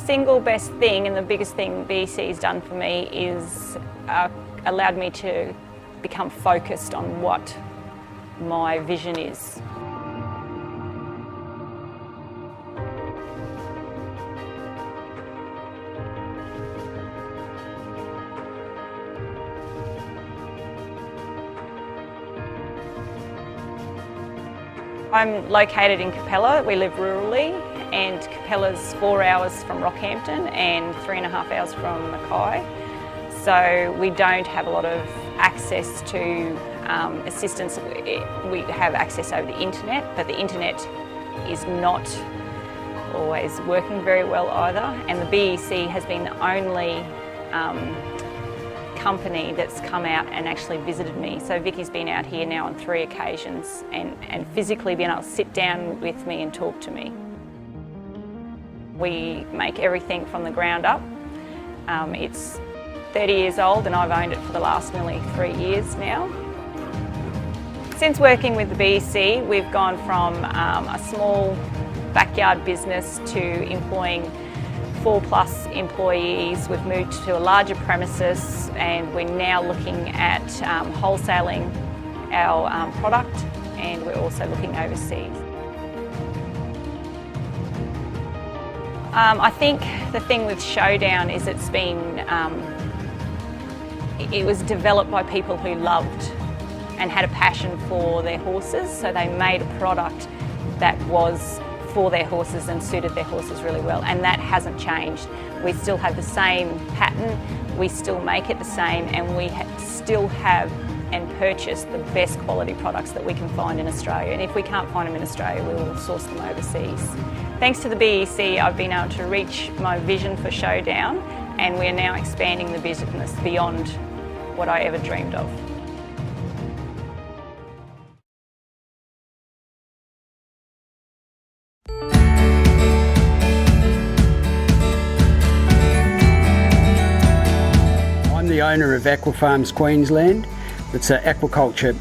single best thing and the biggest thing BEC has done for me is allowed me to become focused on what my vision is. I'm located in Capella. We live rurally, and Capella's 4 hours from Rockhampton and 3.5 hours from Mackay. So we don't have a lot of access to assistance. We have access over the internet, but the internet is not always working very well either. And the BEC has been the only company that's come out and actually visited me. So Vicky's been out here now on 3 occasions and physically been able to sit down with me and talk to me. We make everything from the ground up. It's 30 years old and I've owned it for the last nearly 3 years now. Since working with the BEC, we've gone from a small backyard business to employing 4+ employees. We've moved to a larger premises and we're now looking at wholesaling our product, and we're also looking overseas. I think the thing with Showdown is it was developed by people who loved and had a passion for their horses, so they made a product that was for their horses and suited their horses really well, and that hasn't changed. We still have the same pattern, we still make it the same, and we still have and purchase the best quality products that we can find in Australia, and if we can't find them in Australia, we will source them overseas. Thanks to the BEC, I've been able to reach my vision for Showdown, and we're now expanding the business beyond what I ever dreamed of. I'm the owner of Aqua Farms Queensland. It's an aquaculture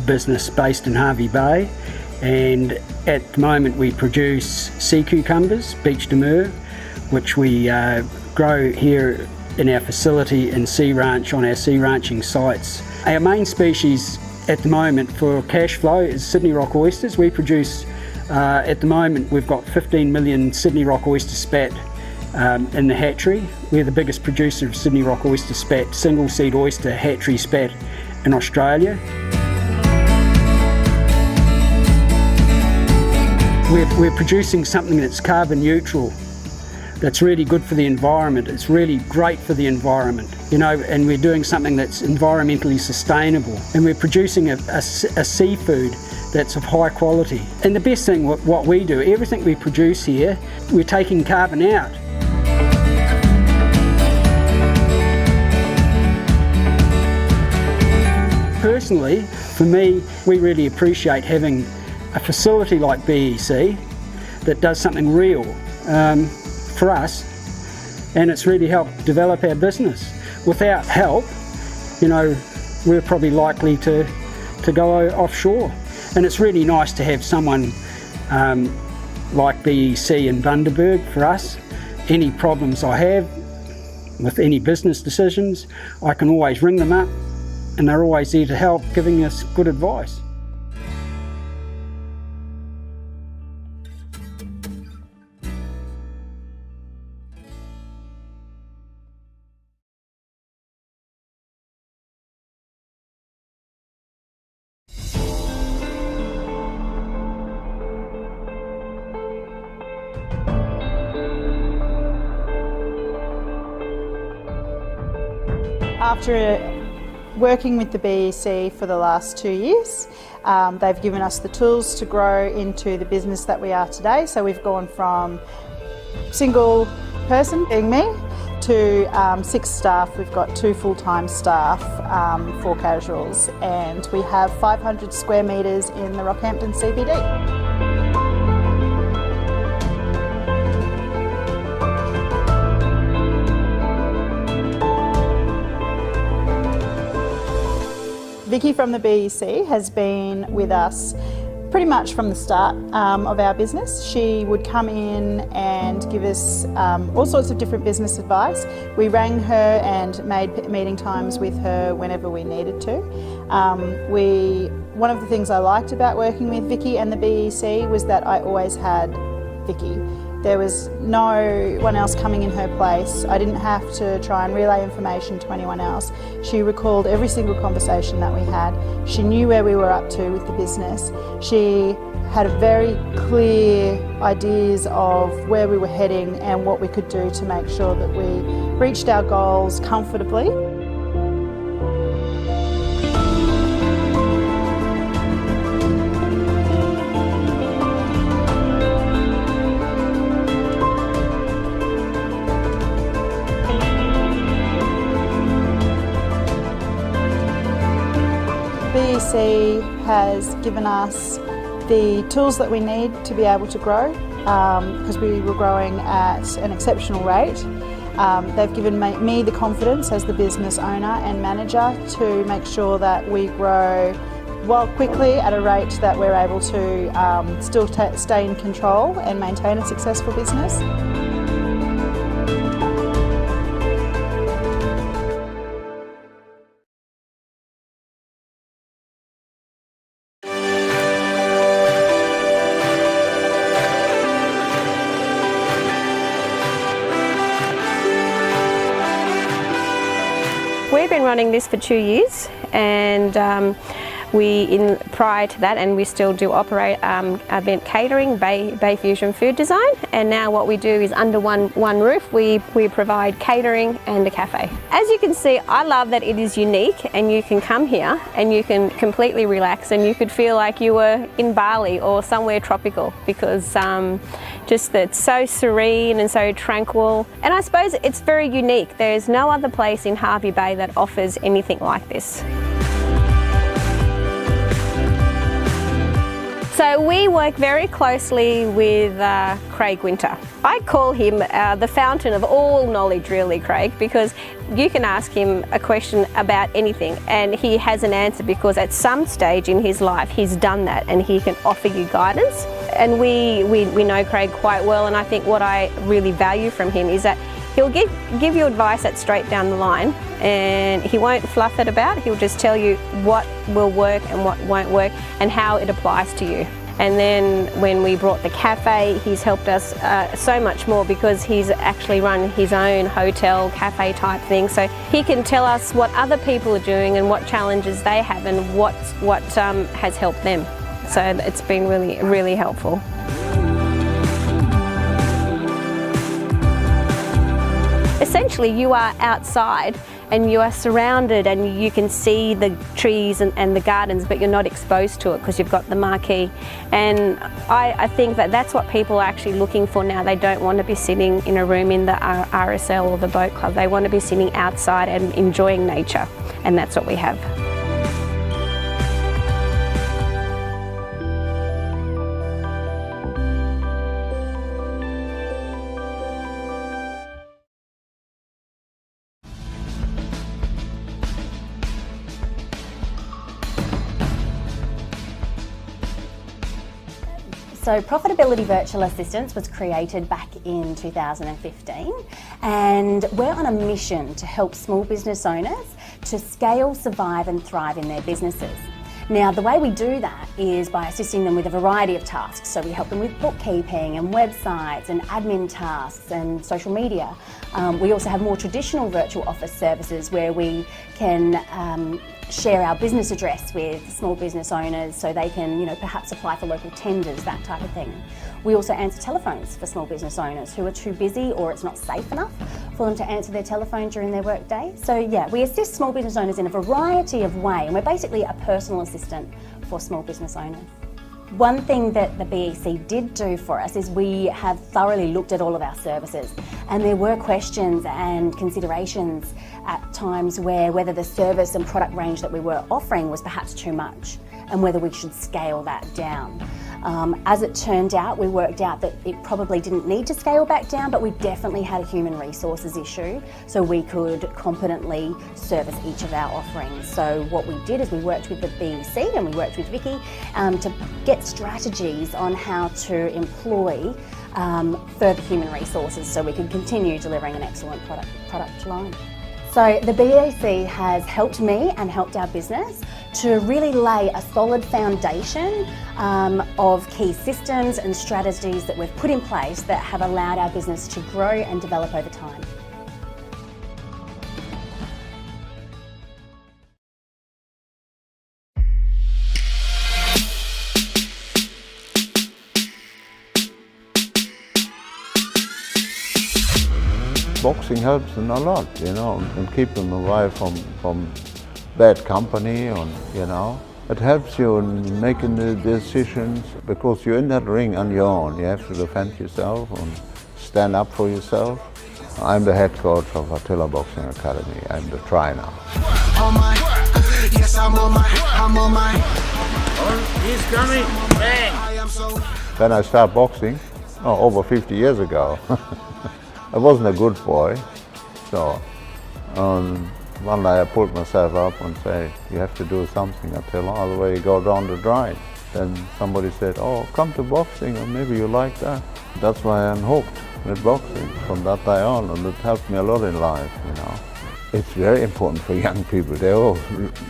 business based in Hervey Bay, and at the moment we produce sea cucumbers, beach demur, which we grow here in our facility in Sea Ranch on our sea ranching sites. Our main species at the moment for cash flow is Sydney rock oysters. We produce, at the moment we've got 15 million Sydney rock oyster spat in the hatchery. We're the biggest producer of Sydney rock oyster spat, single seed oyster hatchery spat in Australia. We're producing something that's carbon neutral, that's really good for the environment. It's really great for the environment, you know, and we're doing something that's environmentally sustainable, and we're producing a seafood that's of high quality. And the best thing, what we do, everything we produce here, we're taking carbon out. Personally, for me, we really appreciate having a facility like BEC that does something real for us, and it's really helped develop our business. Without help, you know, we're probably likely to go offshore. And it's really nice to have someone like BEC in Bundaberg for us. Any problems I have with any business decisions, I can always ring them up, and they're always there to help, giving us good advice. After working with the BEC for the last 2 years, they've given us the tools to grow into the business that we are today. So we've gone from single person, being me, to 6 staff. We've got 2 full-time staff, 4 casuals, and we have 500 square metres in the Rockhampton CBD. Vicky from the BEC has been with us pretty much from the start of our business. She would come in and give us all sorts of different business advice. We rang her and made meeting times with her whenever we needed to. One of the things I liked about working with Vicky and the BEC was that I always had Vicky. There was no one else coming in her place. I didn't have to try and relay information to anyone else. She recalled every single conversation that we had. She knew where we were up to with the business. She had very clear ideas of where we were heading and what we could do to make sure that we reached our goals comfortably. BEC has given us the tools that we need to be able to grow because we were growing at an exceptional rate. They've given me the confidence as the business owner and manager to make sure that we grow well quickly at a rate that we're able to still stay in control and maintain a successful business. We've been running this for 2 years, and prior to that, and we still do operate event catering, Bay Fusion food design, and now what we do is under one roof we provide catering and a cafe. As you can see, I love that it is unique, and you can come here and you can completely relax, and you could feel like you were in Bali or somewhere tropical, because just that it's so serene and so tranquil, and I suppose it's very unique. There's no other place in Hervey Bay that offers anything like this. So we work very closely with Craig Winter. I call him the fountain of all knowledge, really, Craig, because you can ask him a question about anything and he has an answer, because at some stage in his life he's done that and he can offer you guidance. And we know Craig quite well, and I think what I really value from him is that he'll give you advice that's straight down the line, and he won't fluff it about. He'll just tell you what will work and what won't work and how it applies to you. And then when we brought the cafe, he's helped us so much more, because he's actually run his own hotel cafe type thing. So he can tell us what other people are doing and what challenges they have and what has helped them. So it's been really, really helpful. Essentially, you are outside and you are surrounded and you can see the trees and the gardens, but you're not exposed to it because you've got the marquee. And I think that that's what people are actually looking for now. They don't want to be sitting in a room in the RSL or the boat club. They want to be sitting outside and enjoying nature, and that's what we have. So Profitability Virtual Assistance was created back in 2015, and we're on a mission to help small business owners to scale, survive and thrive in their businesses. Now, the way we do that is by assisting them with a variety of tasks. So we help them with bookkeeping and websites and admin tasks and social media. We also have more traditional virtual office services where we can share our business address with small business owners so they can, perhaps apply for local tenders, that type of thing. We also answer telephones for small business owners who are too busy or it's not safe enough for them to answer their telephone during their work day. So yeah, we assist small business owners in a variety of ways, and we're basically a personal assistant for small business owners. One thing that the BEC did do for us is we have thoroughly looked at all of our services, and there were questions and considerations at times whether the service and product range that we were offering was perhaps too much and whether we should scale that down. As it turned out, we worked out that it probably didn't need to scale back down, but we definitely had a human resources issue, so we could competently service each of our offerings. So what we did is we worked with the BEC and we worked with Vicky to get strategies on how to employ further human resources so we could continue delivering an excellent product line. So the BEC has helped me and helped our business to really lay a solid foundation of key systems and strategies that we've put in place that have allowed our business to grow and develop over time. Boxing helps them a lot, you know, and keep them away from bad company, and you know, it helps you in making the decisions because you're in that ring on your own. You have to defend yourself and stand up for yourself. I'm the head coach of Attila Boxing Academy. I'm the trainer. Yes, I'm on my. He's coming. Bang. When I started boxing, over 50 years ago. I wasn't a good boy, so one day I pulled myself up and said, you have to do something, Attila, otherwise you go down the drain. Then somebody said, oh, come to boxing and maybe you like that. That's why I'm hooked with boxing from that day on, and it helped me a lot in life, you know. It's very important for young people. A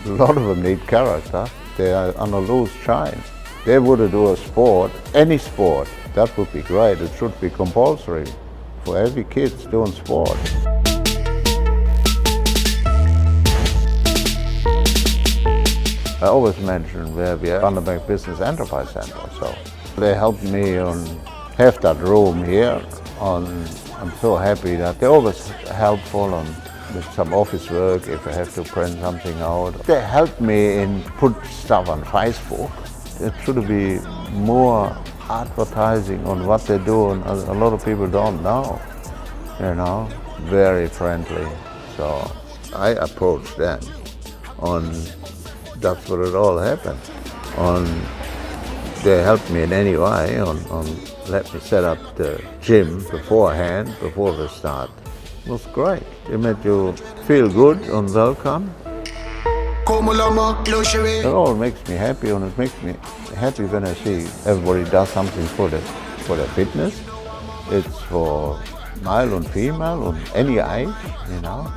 lot of them need character. They are on a loose chain. They would do a sport, any sport, that would be great. It should be compulsory for every kid doing sport. I always mention where we are Bundaberg Business Enterprise Center, so they helped me have that room here, and I'm so happy that they're always helpful with some office work if I have to print something out. They helped me in put stuff on Facebook. It should be more advertising on what they do, and a lot of people don't know, you know, very friendly. So I approached them, and that's where it all happened. And they helped me in any way, and let me set up the gym beforehand, before the start. It was great. It made you feel good and welcome. It all makes me happy, and it makes me happy when I see everybody does something for their fitness. It's for male and female and any age, you know.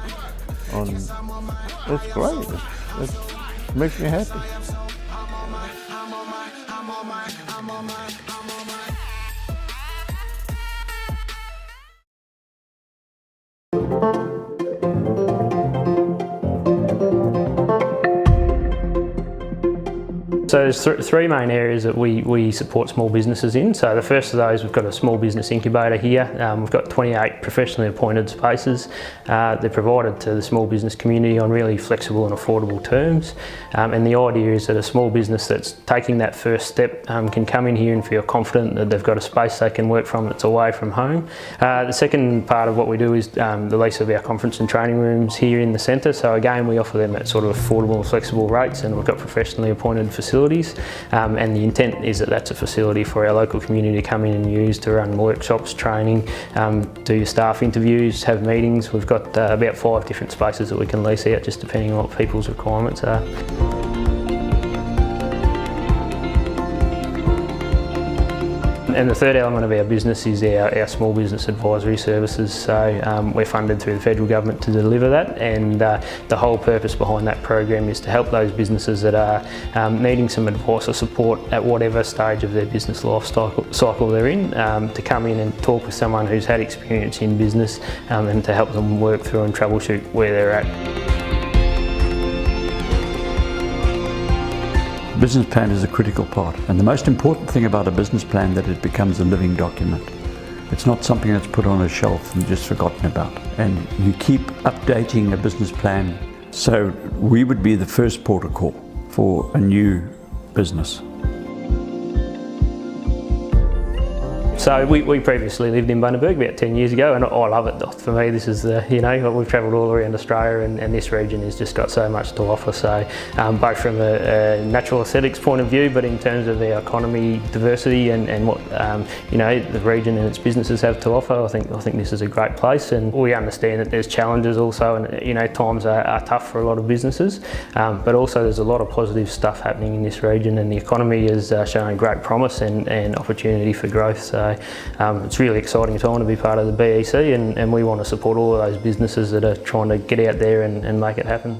And it's great. It makes me happy. So there's three main areas that we support small businesses in. So the first of those, we've got a small business incubator here. We've got 28 professionally appointed spaces. They're provided to the small business community on really flexible and affordable terms. And the idea is that a small business that's taking that first step can come in here and feel confident that they've got a space they can work from that's away from home. The second part of what we do is the lease of our conference and training rooms here in the centre. So again, we offer them at sort of affordable and flexible rates, and we've got professionally appointed facilities. And the intent is that that's a facility for our local community to come in and use to run workshops, training, do your staff interviews, have meetings. We've got about 5 different spaces that we can lease out, just depending on what people's requirements are. And the third element of our business is our small business advisory services. So we're funded through the federal government to deliver that, and the whole purpose behind that program is to help those businesses that are needing some advice or support at whatever stage of their business life cycle they're in, to come in and talk with someone who's had experience in business, and to help them work through and troubleshoot where they're at. Business plan is a critical part, and the most important thing about a business plan is that it becomes a living document. It's not something that's put on a shelf and just forgotten about, and you keep updating a business plan. So we would be the first port of call for a new business. So we previously lived in Bundaberg about 10 years ago, and I love it. For me, this is we've travelled all around Australia, and this region has just got so much to offer. So both from a natural aesthetics point of view, but in terms of our economy diversity and what the region and its businesses have to offer, I think this is a great place. And we understand that there's challenges also, and times are tough for a lot of businesses, but also there's a lot of positive stuff happening in this region, and the economy is showing great promise and opportunity for growth. So it's really exciting time to be part of the BEC, and we want to support all of those businesses that are trying to get out there and make it happen.